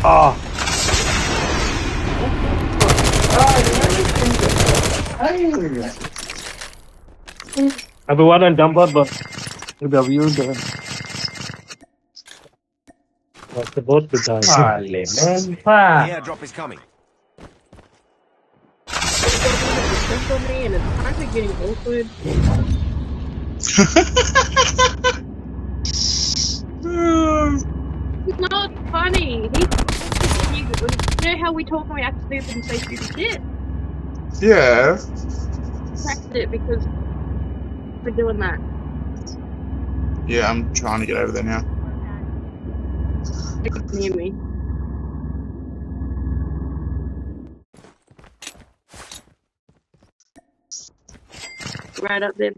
Oh, everyone on jump on but W then was supposed to die. Vale, man. The Fuck. airdrop is coming. For me, and it's kind of getting awkward. It's not funny. You know how we talk and we act stupid and say stupid shit? Yeah. Practice it because we're doing that. Yeah, I'm trying to get over there now. You can hear me. Right up there,